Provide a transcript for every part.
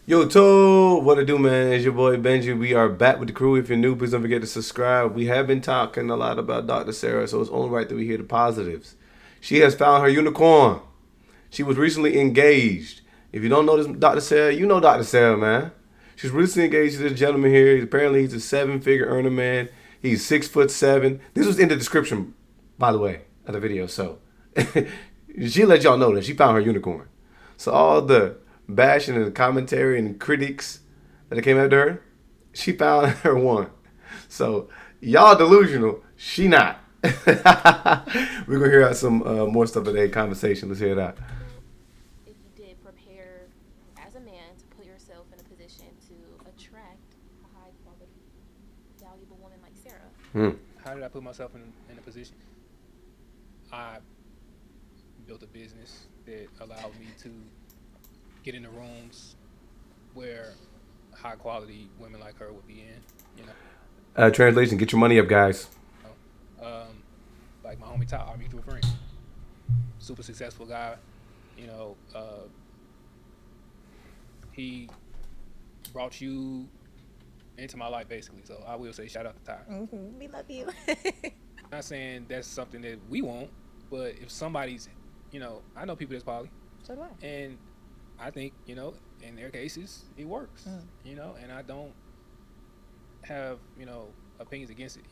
Yo, Toad, what to do, man? It's your boy Benji. We are back with the crew. If you're new, please don't forget to subscribe. We have been talking a lot about Dr. Sarah, so it's only right that we hear the positives. She has found her unicorn. She was recently engaged. If you don't know this Dr. Sarah, you know Dr. Sarah, man. She's recently engaged to this gentleman here. Apparently, he's a seven-figure earner man. He's 6'7". This was in the description, by the way, of the video. So she let y'all know that she found her unicorn. So all the bashing and the commentary and critics that came after her, she found her one. So y'all delusional. She not. We're gonna hear out some more stuff today. Conversation. Let's hear it out. If you did prepare as a man to put yourself in a position to attract a high quality, valuable woman like Sarah? Hmm. How did I put myself in a position? I built a business that allowed me to get into rooms where high quality women like her would be in. You Translation. Get your money up, guys. like my homie Top, our mutual friend, super successful guy. You know, he brought you into my life basically. So I will say shout out to Ty. We love you. Not saying that's something that we want, but if somebody's, I know people that's poly, So do I. and I think, in their cases, it works, and I don't have, opinions against it.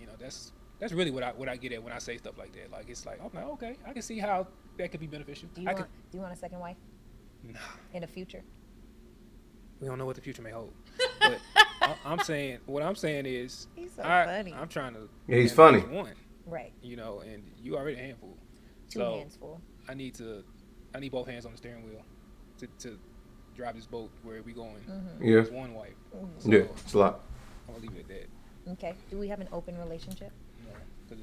That's really what I get at when I say stuff like that. Like, it's like, okay, I can see how that could be beneficial. Do you want a second wife Nah, in the future? we don't know what the future may hold. But what I'm saying is, He's so funny. I'm trying to. Yeah, he's manage funny. One, Right. and you already a handful. Two So hands full. I need both hands on the steering wheel to drive this boat where we going. Yeah. It's one wife. So Yeah. It's a lot. I'm gonna leave it at that. Okay. Do we have an open relationship? Because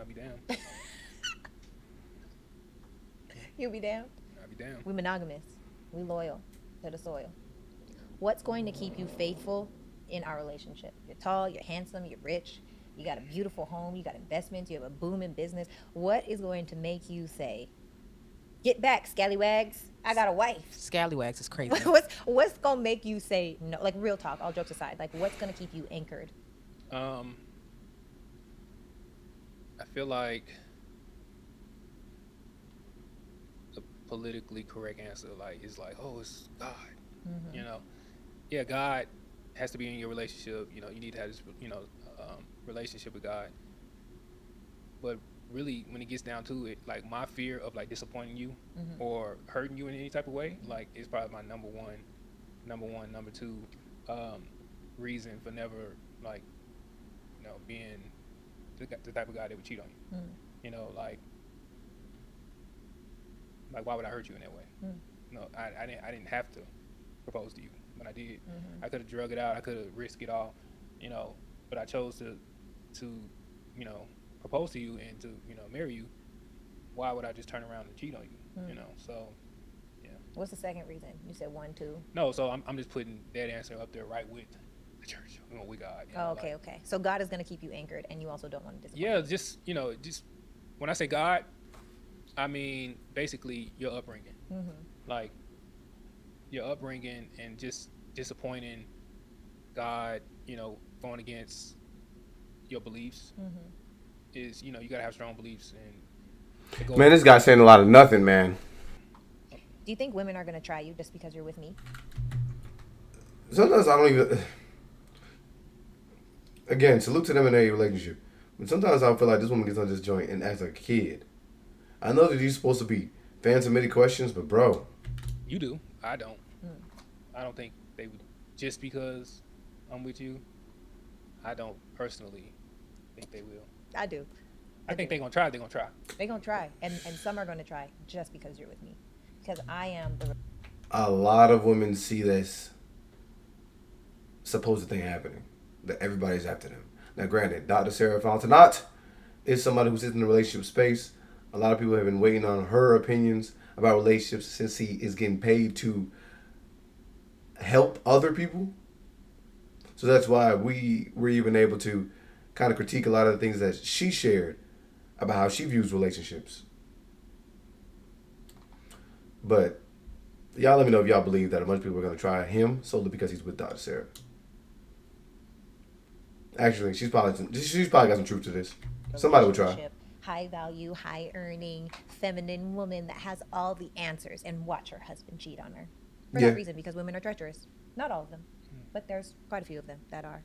I'd be down. You'll be down. I'd be down. We monogamous. We loyal to the soil. What's going to keep you faithful in our relationship? You're tall, you're handsome, you're rich, you got a beautiful home, you got investments, you have a booming business. What is going to make you say, "Get back, scallywags, I got a wife"? Scallywags is crazy. What's gonna make you say no? Like, real talk, all jokes aside, like, what's gonna keep you anchored? I feel like the politically correct answer, is like, oh, it's God. You know, yeah, God has to be in your relationship. You need to have this, relationship with God. But really, when it gets down to it, like my fear of like disappointing you or hurting you in any type of way, like is probably my number two, reason for never like, being the type of guy that would cheat on you. Like why would I hurt you in that way? No, I didn't have to propose to you, but I did. I could have drug it out. I could have risked it all, but I chose to propose to you and to marry you. Why would I just turn around and cheat on you? So yeah. What's the second reason? You said one, two. No, so I'm just putting that answer up there right with the church, with God. Oh, okay, okay. So God is gonna keep you anchored, and you also don't want to disappoint. Yeah, just when I say God, I mean basically your upbringing, like your upbringing and just disappointing God, going against your beliefs is, you gotta have strong beliefs and Man, this guy's saying a lot of nothing, man. Do you think women are gonna try you just because you're with me? Sometimes I don't even. Again, salute to them in their relationship. But sometimes I feel like this woman gets on this joint and acts like a kid. I know that you're supposed to be fans of many questions, but bro. You do. I don't. I don't think they would, just because I'm with you, I don't personally think they will. I do. I think they're gonna try. They're gonna try. They're gonna try, and some are gonna try just because you're with me, because I am the. A lot of women see this supposed thing happening, that everybody's after them. Now, granted, Dr. Sarah Fontenot is somebody who sits in the relationship space. A lot of people have been waiting on her opinions about relationships since he is getting paid to help other people. So that's why we were even able to kind of critique a lot of the things that she shared about how she views relationships. But Y'all let me know if y'all believe that a bunch of people are going to try him solely because he's with Dr. Sarah. Actually, she's probably got some truth to this. Somebody will try. Relationship, high value, high earning, feminine woman that has all the answers, and watch her husband cheat on her. For Yeah. that reason, because women are treacherous. Not all of them, but there's quite a few of them that are.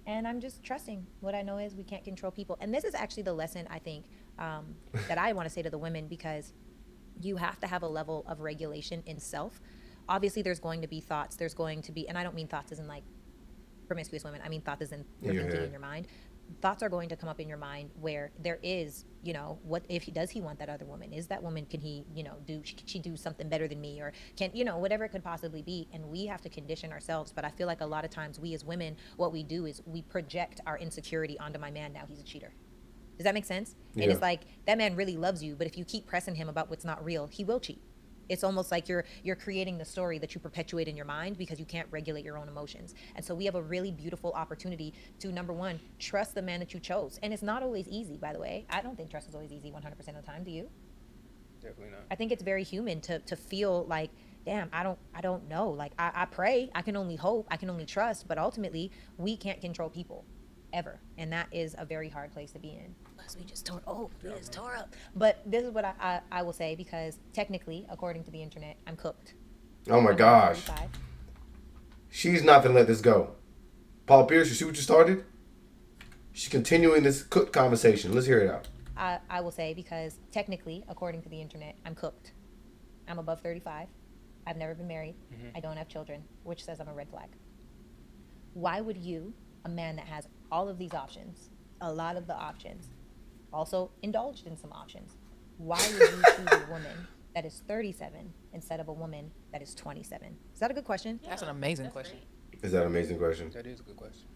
And I'm just trusting. What I know is we can't control people. And this is actually the lesson I think that I want to say to the women, because you have to have a level of regulation in self. Obviously, there's going to be thoughts. There's going to be, and I don't mean thoughts as in like promiscuous women. I mean thoughts as in you're Yeah. thinking in your mind. Thoughts are going to come up in your mind where there is, what if does he want that other woman? Is that woman, can he, can she do something better than me? Or can, whatever it could possibly be. And we have to condition ourselves. But I feel like a lot of times we as women, what we do is we project our insecurity onto my man. Now he's a cheater. Does that make sense? Yeah. And it's like, that man really loves you, but if you keep pressing him about what's not real, he will cheat. It's almost like you're creating the story that you perpetuate in your mind because you can't regulate your own emotions. And so we have a really beautiful opportunity to, number one, trust the man that you chose. And it's not always easy, by the way. I don't think trust is always easy 100% of the time. Do you? Definitely not. I think it's very human to feel like, damn, I don't know. Like I pray, I can only hope, I can only trust, but ultimately we can't control people ever. And that is a very hard place to be in. Plus we just tore up. But this is what I will say, because technically, according to the internet, I'm cooked. Oh my I'm gosh. 45. She's not going to let this go. Paul Pierce, you see what you started? She's continuing this cooked conversation. Let's hear it out. I will say, because technically, according to the internet, I'm cooked. I'm above 35. I've never been married. I don't have children, which says I'm a red flag. Why would you, a man that has all of these options, a lot of the options, also indulged in some options, why would you choose a woman that is 37 instead of a woman that is 27? Is that a good question? That's an amazing question. Is that an amazing question? That is a good question.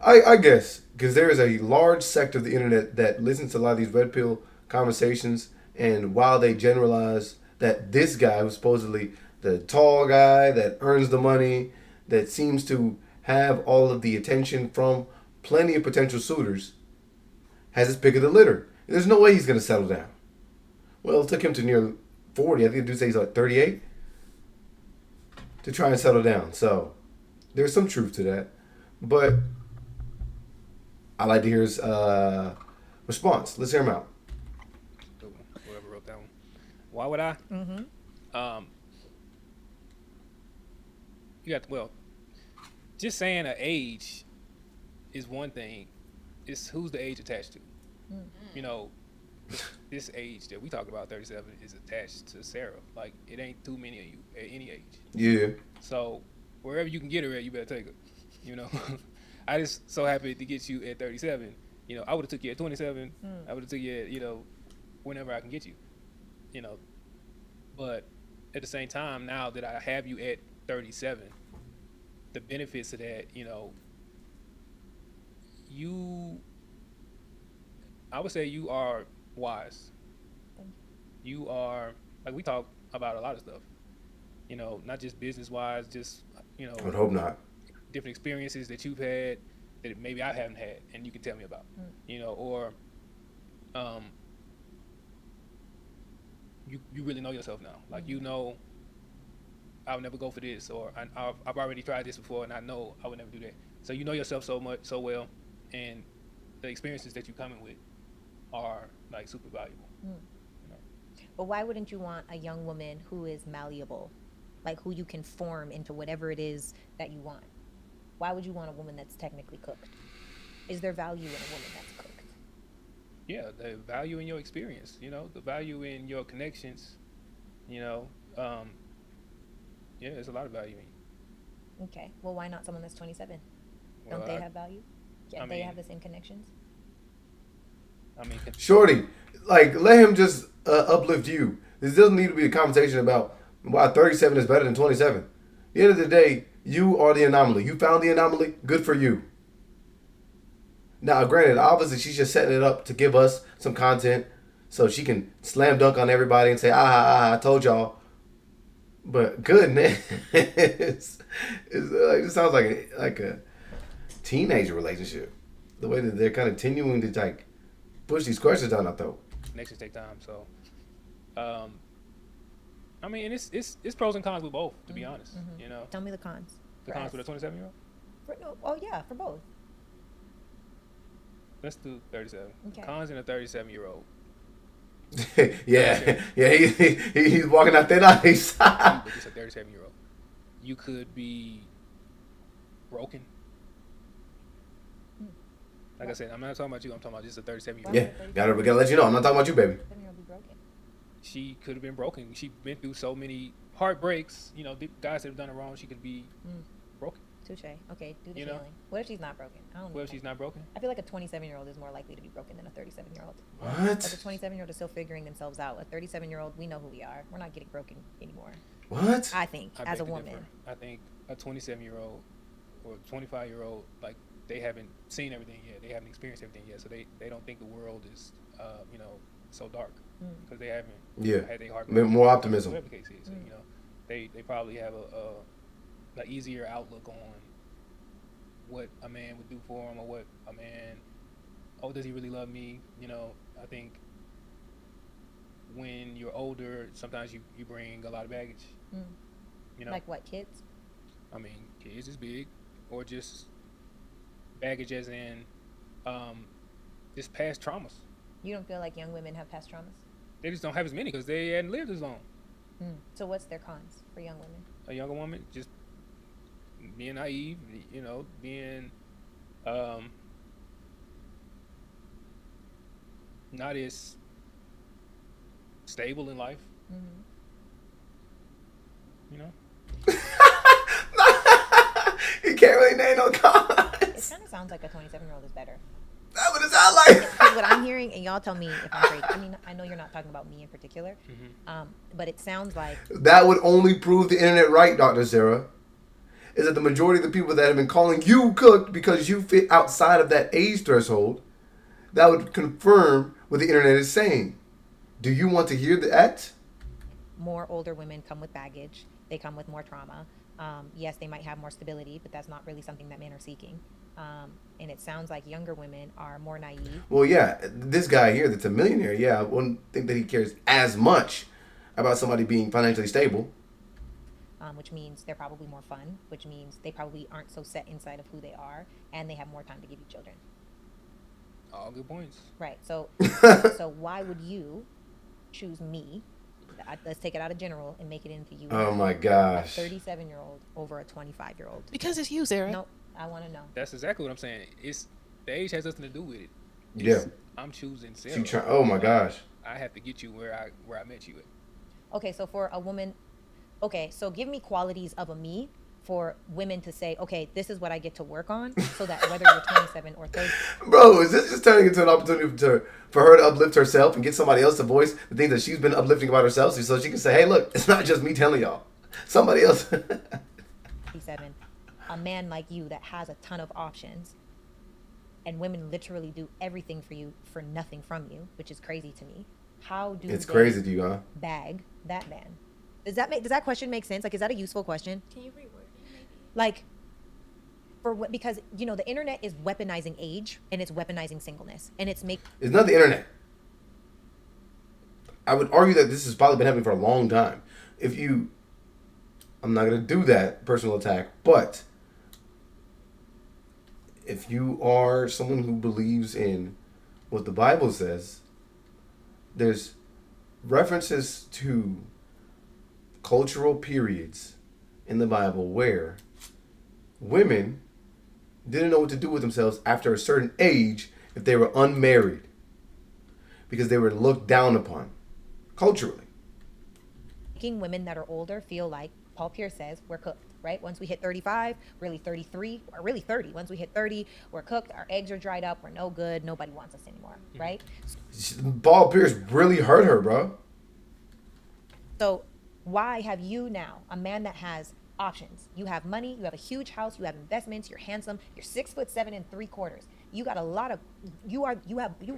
I guess, because there is a large sector of the internet that listens to a lot of these red pill conversations, and while they generalize that this guy, who's supposedly the tall guy that earns the money, that seems to have all of the attention from plenty of potential suitors, has his pick of the litter. There's no way he's going to settle down. Well, it took him to near 40. I think the dude says he's like 38 to try and settle down. So there's some truth to that. But I'd like to hear his response. Let's hear him out. Good one. Whoever wrote that one. Why would I? You got, well, just saying an age is one thing. It's who's the age attached to. This age that we talk about, 37, is attached to Sarah. Like, it ain't too many of you at any age. Yeah. So wherever you can get her at, you better take her. I just so happy to get you at 37. I would have took you at 27. I would have took you at, whenever I can get you. But at the same time, now that I have you at 37, the benefits of that, I would say you are wise. You are, like, we talk about a lot of stuff, not just business wise, just, I would hope not. different experiences that you've had that maybe I haven't had and you can tell me about, or you really know yourself now. Like, I'll never go for this, or I've already tried this before and I know I would never do that. So you know yourself so well, and the experiences that you're coming with are like super valuable. But why wouldn't you want a young woman who is malleable, like who you can form into whatever it is that you want? Why would you want a woman that's technically cooked? Is there value in a woman that's cooked? Yeah, the value in your experience, the value in your connections, yeah, there's a lot of value in you. Okay, well, why not someone that's 27? Well, Don't they have value? Can't they have the same connections? Shorty, like, let him just uplift you. This doesn't need to be a conversation about why 37 is better than 27. At the end of the day, you are the anomaly. You found the anomaly. Good for you. Now, granted, obviously, she's just setting it up to give us some content so she can slam dunk on everybody and say, I told y'all. But goodness, it's like, it sounds like a teenager relationship. The way that they're kind of continuing to like push these questions down our throat. Connections take time, so I mean, and it's pros and cons with both, to be honest. You know, Tell me the cons. the for cons us. with a 27-year-old. Oh yeah, for both. Let's do 37. Okay. Cons in a 37-year-old. Yeah, he's walking out that ice. But just a 37-year-old. You could be broken. Like I said, I'm not talking about you. I'm talking about just a 37-year-old. Yeah, we gotta let you know. I'm not talking about you, baby. 37-year-old be broken. She could have been broken. She's been through so many heartbreaks. You know, the guys that have done it wrong. She could be broken. Touche. Okay, do the You know? feeling. What if she's not broken? I don't know. What if she's not broken? I feel like a 27-year-old is more likely to be broken than a 37-year-old. What? Like a 27-year-old is still figuring themselves out. A 37-year-old, we know who we are. We're not getting broken anymore. What? I think, I as a beg to woman. differ. I think a 27-year-old or 25-year-old, like, they haven't seen everything yet. They haven't experienced everything yet. So they don't think the world is, you know, so dark because they haven't had their heart. More optimism. Whatever the case is, you know, they probably have a easier outlook on what a man would do for him or what a man. Oh, does he really love me? You know, I think when you're older, sometimes you bring a lot of baggage. You know, Like what, kids? I mean, kids is big, or just baggage as in just past traumas. You don't feel like young women have past traumas? They just don't have as many because they hadn't lived as long. So what's their cons for young women? A younger woman just being naive, you know, being not as stable in life. You know, You can't really name no cons. It kind of sounds like a 27-year-old is better. That's what it sounds like. Because what I'm hearing, and y'all tell me if I'm crazy. I mean, I know you're not talking about me in particular, but it sounds like That would only prove the internet right, Dr. Sarah. Is that the majority of the people that have been calling you cooked because you fit outside of that age threshold, that would confirm what the internet is saying. Do you want to hear that? more older women come with baggage. They come with more trauma. Yes, they might have more stability, but that's not really something that men are seeking. And it sounds like younger women are more naive. Well, yeah, this guy here that's a millionaire, yeah, I wouldn't think that he cares as much about somebody being financially stable. Which means they're probably more fun, which means they probably aren't so set inside of who they are, and they have more time to give you children. All good points. Right. So, so why would you choose me? Let's take it out of general and make it into you. Oh my gosh. A 37-year-old over a 25-year-old. Because it's you, Sarah. Nope. I want to know. That's exactly what I'm saying. It's the age has nothing to do with it. Yeah. I'm choosing Sarah. Oh my gosh. I have to get you where I met you at. Okay, so for a woman, okay, so give me qualities of a me for women to say, okay, this is what I get to work on, so that whether you're 27 or 30. Bro, is this just turning into an opportunity for her to uplift herself and get somebody else to voice the things that she's been uplifting about herself, so she can say, hey, look, it's not just me telling y'all. Somebody else. 37, a man like you that has a ton of options, and women literally do everything for you for nothing from you, which is crazy to me. How do It's they crazy to you, huh? bag that man? Does that question make sense? Like, is that a useful question? Can you reword it, maybe? Like, for what? Because you know the internet is weaponizing age and it's weaponizing singleness, and it's It's not the internet. I would argue that this has probably been happening for a long time. I'm not going to do that personal attack, but if you are someone who believes in what the Bible says, there's references to cultural periods in the Bible where women didn't know what to do with themselves after a certain age if they were unmarried because they were looked down upon culturally. making women that are older feel like Paul Pierce says we're cooked, right? Once we hit 35, really 33, or really 30. Once we hit 30, we're cooked. Our eggs are dried up. We're no good. Nobody wants us anymore, right? Paul Pierce really hurt her, bro. So why have you now, a man that has options? You have money, you have a huge house, you have investments, you're handsome, you're 6'7¾". You got a lot of, you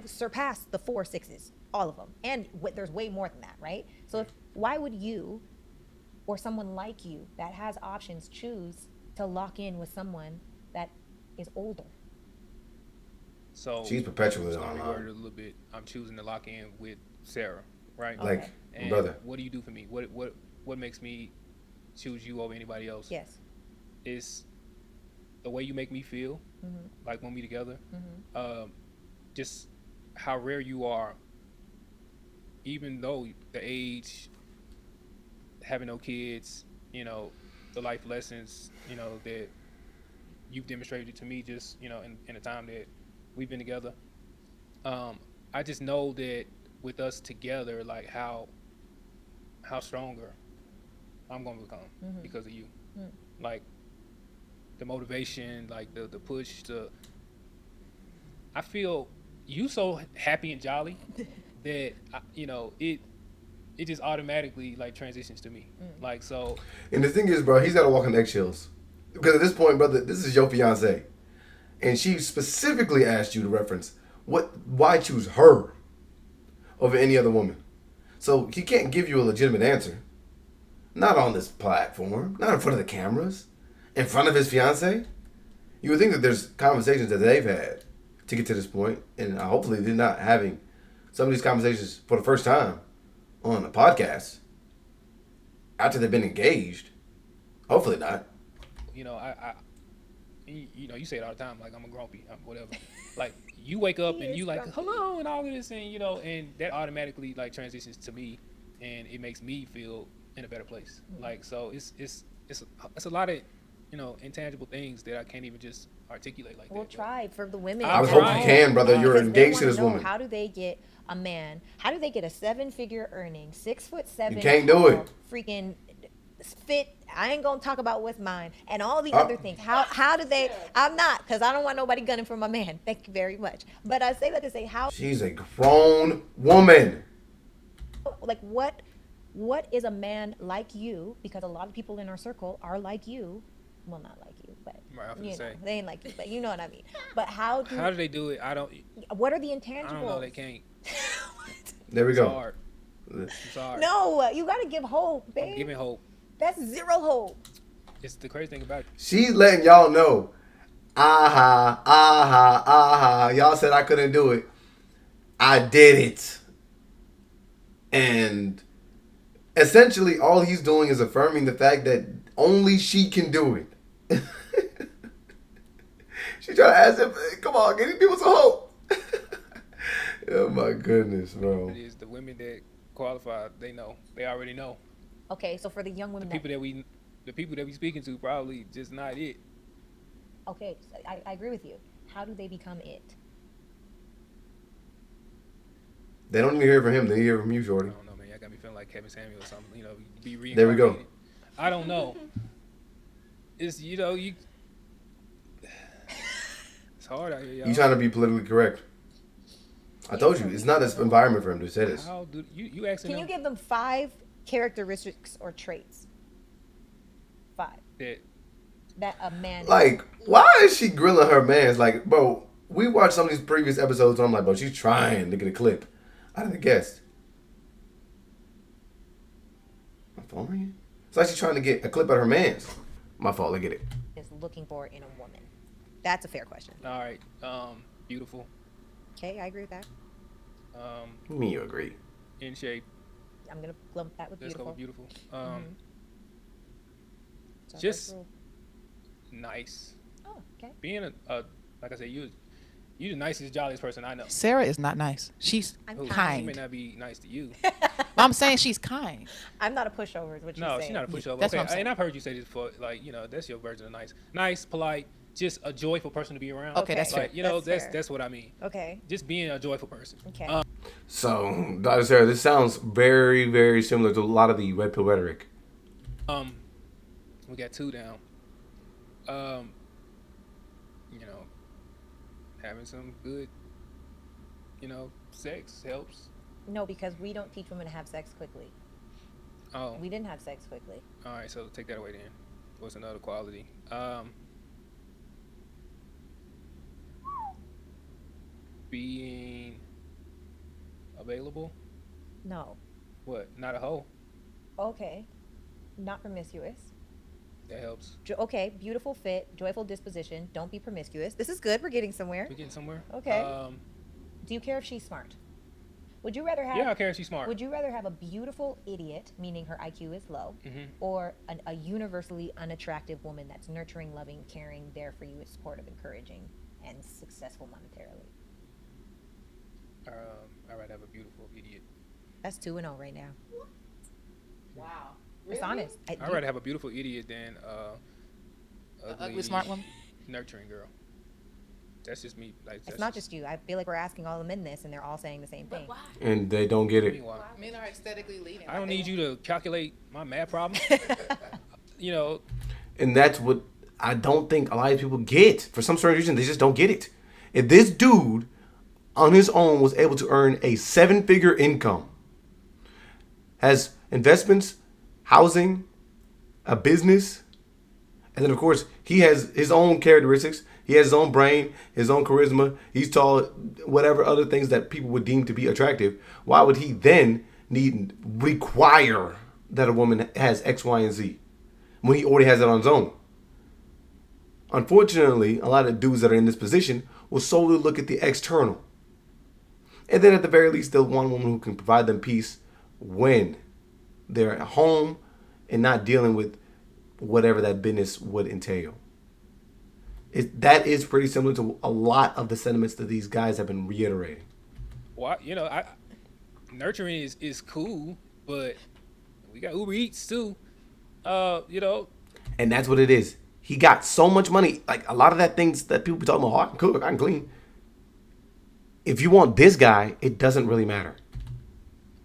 surpassed the 4 6s, all of them. And there's way more than that, right? So why would you or someone like you that has options choose to lock in with someone that is older? So she's perpetually so on reword it a little bit. I'm choosing to lock in with Sarah, right? Like, Okay. And brother. what do you do for me? What what makes me choose you over anybody else. Yes. Is the way you make me feel, like when we together. Just how rare you are, even though the age, having no kids, the life lessons, that you've demonstrated to me just, in the time that we've been together. I just know that with us together, like how stronger I'm gonna become because of you. Like the motivation, like the push to. I feel you so happy and jolly that it just automatically like transitions to me. Like so. And the thing is, bro, he's got to walk on eggshells because at this point, brother, this is your fiance, and she specifically asked you to reference why choose her over any other woman. So he can't give you a legitimate answer. Not on this platform, not in front of the cameras, in front of his fiance. You would think that there's conversations that they've had to get to this point, and hopefully they're not having some of these conversations for the first time on a podcast after they've been engaged. Hopefully not. You say it all the time, like I'm a grumpy, I'm whatever. Like you wake up and you like hello and all of this, and and that automatically like transitions to me, and it makes me feel in a better place. Like so, it's a lot of intangible things that I can't even just articulate like that. We'll try for the women. I was hoping you can, brother. You're engaged to this woman. How do they get a man? How do they get a 7-figure earning, 6'7"? You can't do it. Freaking fit. I ain't gonna talk about what's mine and all the other things. How do they? I'm not, because I don't want nobody gunning for my man. Thank you very much. But I say that to say how. She's a grown woman. Like what is a man like you? Because a lot of people in our circle are like you. Well, not like you, but they ain't like you. But you know what I mean. But how do they do it? I don't. What are the intangibles? I don't know. They can't. There we go. It's hard. It's hard. No, you gotta give hope, babe. I'm giving hope. That's zero hope. It's the crazy thing about it. She's letting y'all know. Y'all said I couldn't do it. I did it. And essentially all he's doing is affirming the fact that only she can do it. She trying to ask him, come on, give these people some hope. Oh my goodness, bro. It is the women that qualify, they know. They already know. Okay, so for the young women, the people that we speaking to probably just not it. Okay, so I agree with you. How do they become it? They don't even hear from him. They hear from you, Shorty. I don't know, man. Y'all got me feeling like Kevin Samuel or something. Be reincarnated. There we go. I don't know. It's it's hard out here, y'all. You trying to be politically correct? I told you it's not this environment for him to say this. How do you asking? Can you give them 5 characteristics or traits? 5 that a man. Like, why is she grilling her mans? Like, bro, we watched some of these previous episodes and I'm like, bro, she's trying to get a clip out of the guest. My phone ringing? It's like she's trying to get a clip out of her mans. My fault, I get it. Is looking for in a woman. That's a fair question. All right, beautiful. Okay, I agree with that. Me, you agree? In shape. I'm gonna lump that with beautiful. Let's go with beautiful. Just nice. Oh, okay. Being a like I said, you the nicest, jolliest person I know. Sarah is not nice. She's She kind. may not be nice to you. I'm saying she's kind. I'm not a pushover, is what you're No, saying. she's not a pushover. That's Okay, what I'm saying. and I've heard you say this before. Like that's your version of nice. Nice, polite, just a joyful person to be around. Okay, that's fair. Like That's fair. that's what I mean. Okay. Just being a joyful person. Okay. So, Dr. Sarah, this sounds very, very similar to a lot of the red pill rhetoric. We got 2 down. Having some good, sex helps. No, because we don't teach women to have sex quickly. Oh. We didn't have sex quickly. All right, so take that away then. What's another quality? Being available. No. What? Not a hoe. Okay. Not promiscuous. That helps. Okay, beautiful fit, joyful disposition. Don't be promiscuous. This is good. We're getting somewhere. We getting somewhere. Okay. Do you care if she's smart? Would you rather have? Yeah, I care if she's smart. Would you rather have a beautiful idiot, meaning her IQ is low, Mhm. or a universally unattractive woman that's nurturing, loving, caring, there for you, is supportive, encouraging, and successful monetarily? I'd rather have a beautiful idiot. That's 2-0 right now. Wow. It's honest. I'd rather have a beautiful idiot than Ugly smart woman. nurturing girl. That's just me. Like, It's that's not just you. I feel like we're asking all the men this, and they're all saying the same thing. Why? And they don't get I it. mean, why? Men are aesthetically leading. I don't need you to calculate my math problem. You know, And that's what I don't think a lot of people get. For some certain reason, they just don't get it. If this dude on his own was able to earn a 7-figure income, has investments, housing, a business, and then of course he has his own characteristics. He has his own brain, his own charisma. He's tall, whatever other things that people would deem to be attractive. Why would he then require that a woman has X, Y, and Z when he already has it on his own? Unfortunately, a lot of dudes that are in this position will solely look at the external. And then at the very least, they'll want a woman who can provide them peace when they're at home and not dealing with whatever that business would entail. That is pretty similar to a lot of the sentiments that these guys have been reiterating. well, nurturing is cool, but we got Uber Eats too. And that's what it is. He got so much money. Like a lot of that things that people be talking about, oh, I can cook, I can clean. If you want this guy, it doesn't really matter.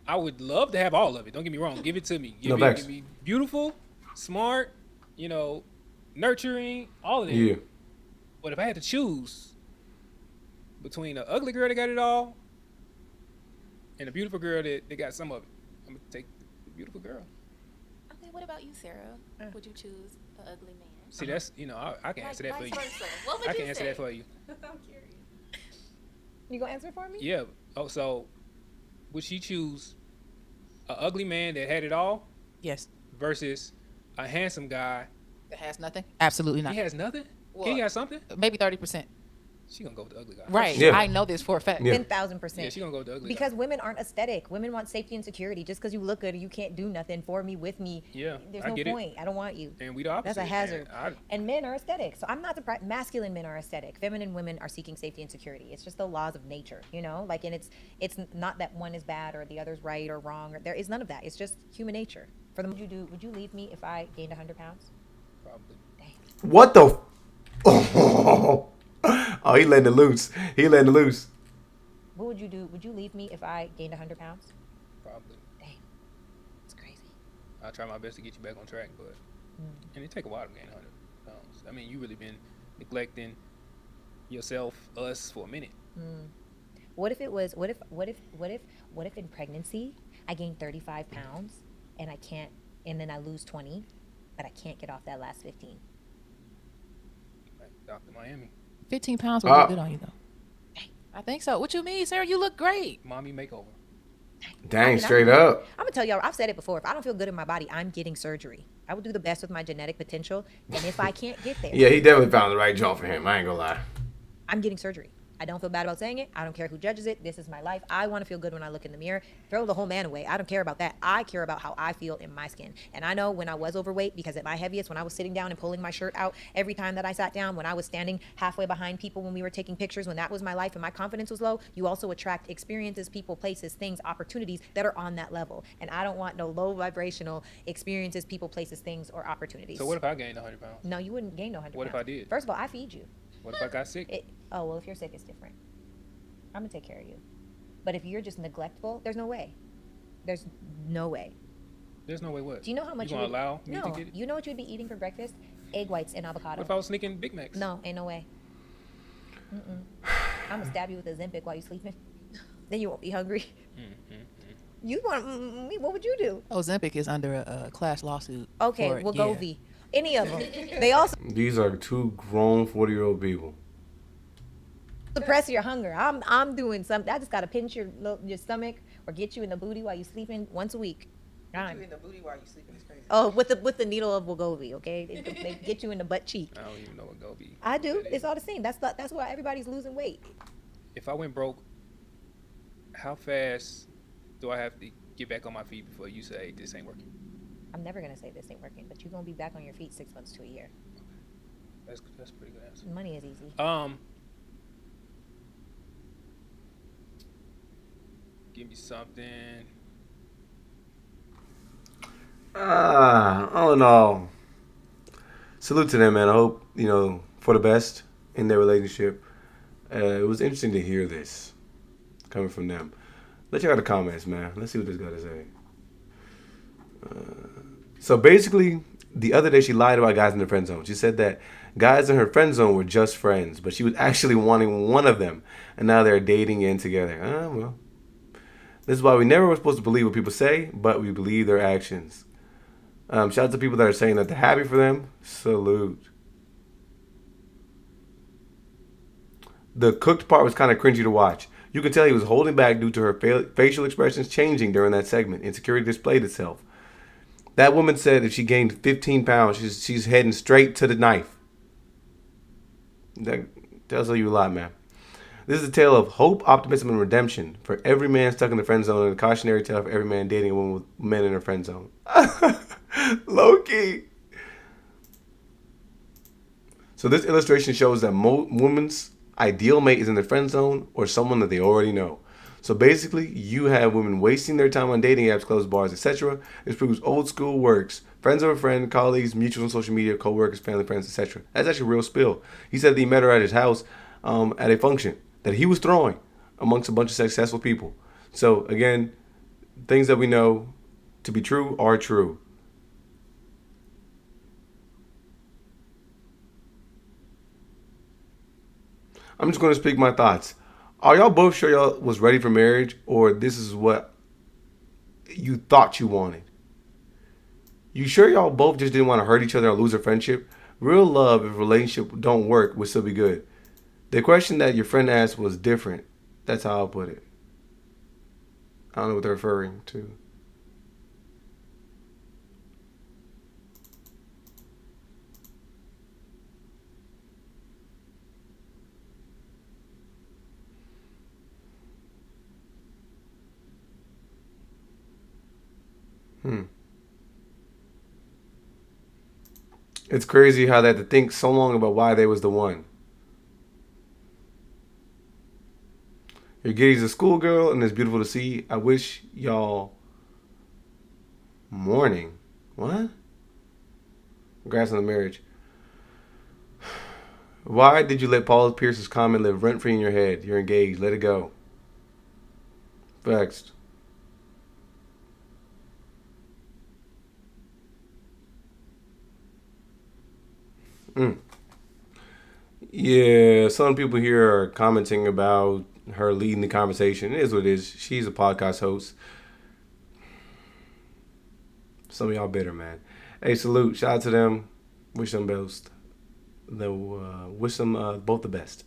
I would love to have all of it. Don't get me wrong. Give it to me. Give me beautiful, smart, nurturing, all of it. Yeah. But if I had to choose between an ugly girl that got it all and a beautiful girl that got some of it, I'm going to take the beautiful girl. Okay, what about you, Sarah? Would you choose an ugly man? See, that's, I can answer that for you. Vice versa. What would I you can answer say? that for you. I'm curious. You gonna answer for me? Yeah. Oh, so would she choose an ugly man that had it all Yes. versus a handsome guy? That has nothing. Absolutely not. He has nothing? Well, He got something? Maybe 30%. She gonna go with the ugly guy. Right. Yeah. I know this for a fact. Yeah. 10,000%. Yeah, she gonna go with the ugly Because guy. women aren't aesthetic. Women want safety and security. Just because you look good, you can't do nothing for me, with me. Yeah, There's I no get it. point. I don't want you. And we the opposite. That's a hazard. And And men are aesthetic. So I'm not surprised. Masculine men are aesthetic. Feminine women are seeking safety and security. It's just the laws of nature, Like, and it's not that one is bad or the other's right or wrong. Or, there is none of that. It's just human nature. For them, would you leave me if I gained 100 pounds? probably. Dang. What the? Oh, he letting it loose. He letting it loose. What would you do? Would you leave me if I gained 100 pounds? Probably. Dang. It's crazy. I'll try my best to get you back on track, but and it take a while to gain 100 pounds. I mean, you really been neglecting yourself, us for a minute. What if it was? What if in pregnancy I gained 35 pounds and I can't, and then I lose 20, but I can't get off that last 15? Like Dr. Miami, 15 pounds would look good on you, though. I think so. What you mean, Sarah? You look great. mommy makeover. Dang, straight up. I'm gonna tell y'all. I've said it before. If I don't feel good in my body, I'm getting surgery. I will do the best with my genetic potential, and if I can't get there, Yeah, he definitely found the right job for him. I ain't gonna lie. I'm getting surgery. I don't feel bad about saying it. I don't care who judges it. This is my life. I want to feel good when I look in the mirror. Throw the whole man away. I don't care about that. I care about how I feel in my skin. And I know when I was overweight, because at my heaviest, when I was sitting down and pulling my shirt out every time that I sat down, when I was standing halfway behind people when we were taking pictures, when that was my life and my confidence was low, you also attract experiences, people, places, things, opportunities that are on that level. And I don't want no low vibrational experiences, people, places, things, or opportunities. So what if I gained 100 pounds? No, you wouldn't gain no 100 What if pounds. I did? First of all, I feed you. What if I got sick? Well, if you're sick, it's different. I'm gonna take care of you. But if you're just neglectful, there's no way. There's no way. There's no way what? Do you know how much you gonna would, allow me no, to get it? you know what you'd be eating for breakfast? Egg whites and avocado. What if I was sneaking Big Macs? No, ain't no way. I'm gonna stab you with a Zempic while you sleeping. Then you won't be hungry. You want me? What would you do? Ozempic is under a class lawsuit. Okay, for it. Wegovy. Any of them. They also These are two grown 40-year-old people. suppress your hunger. I'm doing something. I just gotta pinch your stomach or get you in the booty while you sleeping once a week. You in the booty while you sleeping is crazy. Oh, with the needle of Wegovy, okay? They get you in the butt cheek. I don't even know what Gobi. I do. that It's is. all the same. That's why everybody's losing weight. If I went broke, how fast do I have to get back on my feet before you say this ain't working? I'm never gonna say this ain't working, but you're gonna be back on your feet 6 months to a year. That's a pretty good answer. Money is easy. Give me something. All in all, salute to them, man. I hope, for the best in their relationship. It was interesting to hear this coming from them. Let's check out the comments, man. Let's see what this guy to say. So basically, the other day she lied about guys in the friend zone. She said that guys in her friend zone were just friends, but she was actually wanting one of them, and now they're dating and together. Well, this is why we never were supposed to believe what people say, but we believe their actions. Shout out to people that are saying that they're happy for them. Salute. The cooked part was kind of cringy to watch. You could tell he was holding back due to her facial expressions changing during that segment. Insecurity displayed itself. That woman said if she gained 15 pounds, she's heading straight to the knife. That tells you a lot, man. This is a tale of hope, optimism, and redemption for every man stuck in the friend zone, and a cautionary tale for every man dating a woman with men in her friend zone. Low-key. So this illustration shows that women's ideal mate is in the friend zone or someone that they already know. So basically, you have women wasting their time on dating apps, closed bars, etc. This proves old school works. Friends of a friend, colleagues, mutuals on social media, co-workers, family, friends, etc. That's actually real spill. He said that he met her at his house at a function that he was throwing amongst a bunch of successful people. So again, things that we know to be true are true. I'm just going to speak my thoughts. Are y'all both sure y'all was ready for marriage, or this is what you thought you wanted? You sure y'all both just didn't want to hurt each other or lose a friendship? Real love, if a relationship don't work, would still be good. The question that your friend asked was different. That's how I'll put it. I don't know what they're referring to. It's crazy how they had to think so long about why they was the one. Your Giddy's a schoolgirl and it's beautiful to see. I wish y'all mourning. What? Congrats on the marriage. Why did you let Paul Pierce's comment live rent free in your head? You're engaged. Let it go. Vexed. Yeah, some people here are commenting about her leading the conversation. It is what it is. She's a podcast host. Some of y'all bitter, man. Hey, salute. Shout out to them. Wish them both. Wish them both the best.